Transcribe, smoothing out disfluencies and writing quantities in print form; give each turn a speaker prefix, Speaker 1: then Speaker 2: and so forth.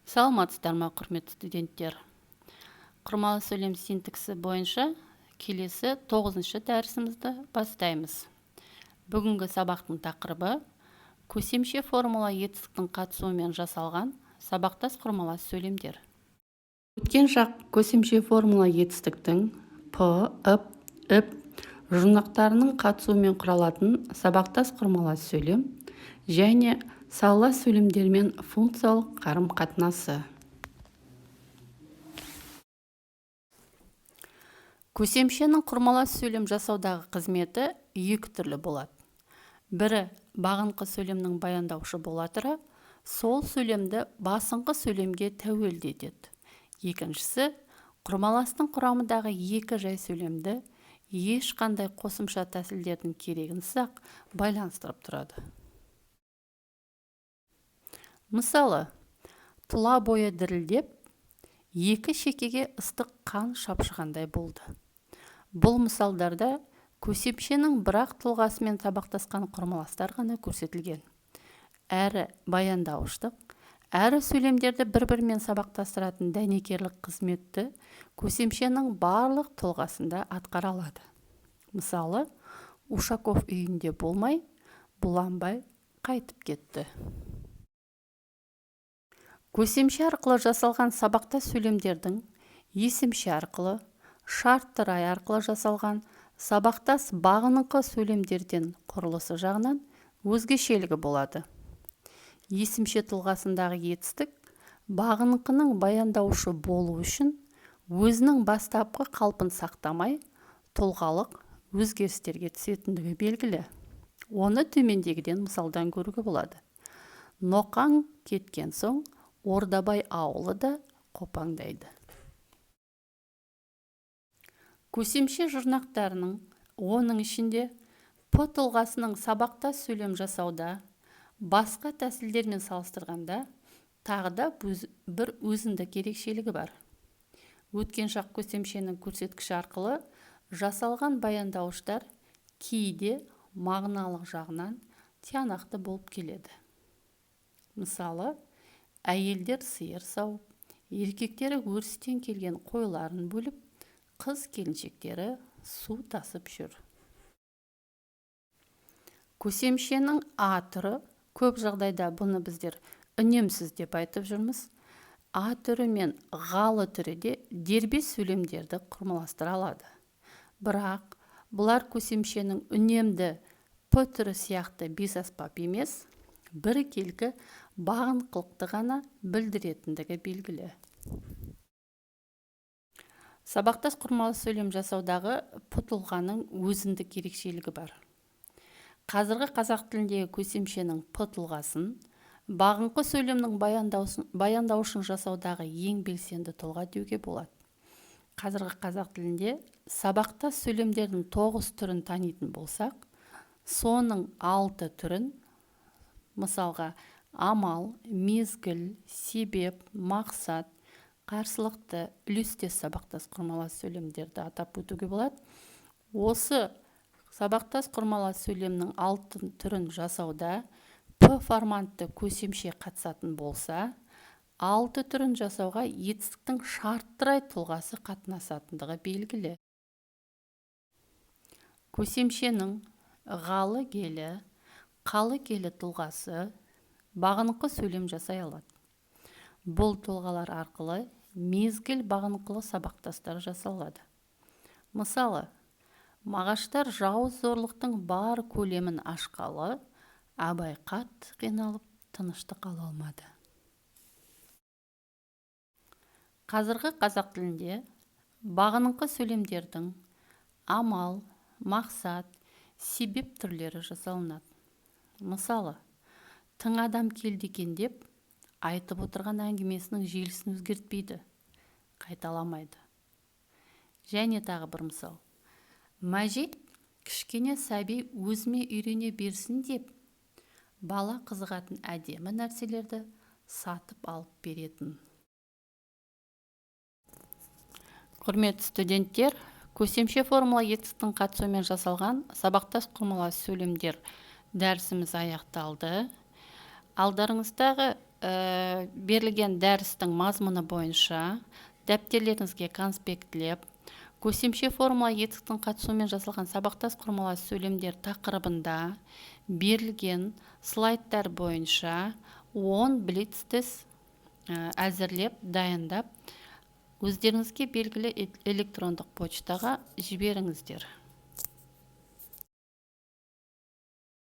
Speaker 1: Саламатсыздар ма, құрметті студенттер. Құрмалы сөйлем синтаксі бойынша келесі 9-шы дәрісімізді бастаймыз. Бүгінгі сабақтың тақырыбы көсемше формула етістіктің қатысуымен жасалған сабақтас құрмалас сөйлемдер. Өткен жақ көсемше формула етістіктің п, ып, жұрнақтарының қатысуымен құралатын сабақтас құрмалас сөйлем және салалас сөйлемдермен функциялық қарым-қатынасы. Көсемшенің құрмалас сөйлем жасаудағы қызметі екі түрлі болады. Бірі бағынқы сөйлемнің баяндаушы бола тұра, сол сөйлемді басыңқы сөйлемге тәуелді етеді. Екіншісі, құрмаластың құрамындағы екі жай сөйлемді ешқандай қосымша тәсілдердің керегінсіз ақ байланыстырып тұрады. Мысалы, тұла бойы дірілдеп, екі шекеге ыстық қан шапшығандай болды. Бұл мысалдарда көсемшенің бірақ тұлғасымен сабақтасқан құрмаластар ғана көрсетілген. Әрі баяндауыштық, әрі сөйлемдерді бір-бірімен сабақтастыратын дәнекерлік қызметті көсемшенің барлық тұлғасында атқара алады. Мысалы, Ушаков үйінде болмай, Бұланбай қайтып кетті. Көсемше арқылы жасалған сабақтас сөйлемдердің есімше арқылы, шартты рай арқылы жасалған сабақтас бағыныңқы сөйлемдерден құрылысы жағынан өзгешелігі болады. Есімше тұлғасындағы етістік бағыныңқының баяндаушы болу үшін өзінің бастапқы қалпын сақтамай, тұлғалық өзгерістерге түсетіндігі белгілі. Оны төмендегіден мысалдан көруге болады. Ноқаң кеткен соң, Ордабай ауылы да қопаңдайды. Көсемше жұрнақтарының, оның ішінде п тұлғасының сабақтас сөйлем жасауда басқа тәсілдермен салыстырғанда тағы да бір өзіндік ерекшелігі бар. Өткен шақ көсемшенің көрсеткіші арқылы жасалған баяндауыштар кейде мағыналық жағынан тиянақты болып келеді. Мысалы, әйелдер сиыр сауып, еркектері өрістен келген қойларын бөліп, қыз келіншектері су тасып жүр. Көсемшенің а түрі, көп жағдайда бұны біздер үнемсіз деп айтып жүрміз. А түрі мен ғалы түрі де дербес сөйлемдерді құрмаластыра алады. Бірақ бұлар көсемшенің үнемді п түрі сияқты бесаспап емес, біркелкі бағынқылықты ғана білдіретіндігі белгілі. Сабақтас құрмалас сөйлем жасаудағы п тұлғаның өзіндік ерекшелігі бар. Қазіргі қазақ тіліндегі көсемшенің п тұлғасын бағынқы сөйлемнің баяндаушын жасаудағы ең белсенді тұлға деуге болады. Қазіргі қазақ тілінде сабақтас сөйлемдердің 9 түрін танитын болсақ, соның 6 түрін, мысалға, амал, мезгіл, себеп, мақсат, қарсылықты, үлестес сабақтас құрмалас сөйлемдерді атап өтуге болады. Осы сабақтас құрмалас сөйлемнің 6 түрін жасауда п форматты көсемше қатысатын болса, 6 түрін жасауға етістіктің шартты рай тұлғасы қатынасатындығы белгілі. Көсемшенің ғалы келі, қалы келі тұлғасы бағынқы сөйлем жасай алады. Бұл тұлғалар арқылы мезгіл бағынқылы сабақтастар жасалады. Мысалы, Мағаштар жауыз зорлықтың бар көлемін ашқалы, Абай қатты қиналып, тыныштық ала алмады. Қазіргі қазақ тілінде бағынқы сөйлемдердің амал, мақсат, себеп түрлері жасалынады. Мысалы, тың адам келді екен деп, айтып отырған әңгімесінің желісін өзгертпейді, қайталамайды. Және тағы бір мысал. Мәжет кішкене сәби өзіме үйрене берсін деп, бала қызығатын әдемі нәрселерді сатып алып беретін. Құрметті студенттер, көсемше формула етістіктің қатысуымен жасалған сабақтас құрмалас сөйлемдер дәрісіміз аяқталды. Алдарыңыздағы берілген дәрістің мазмұны бойынша дәптерлеріңізге конспектілеп, көсемше формула етістіктің қатысуымен жасалған сабақтас құрмалас сөйлемдер тақырыбында берілген слайдтар бойынша 10 блиц-тест әзірлеп, дайындап, өздеріңізге белгілі электрондық почтаға жіберіңіздер.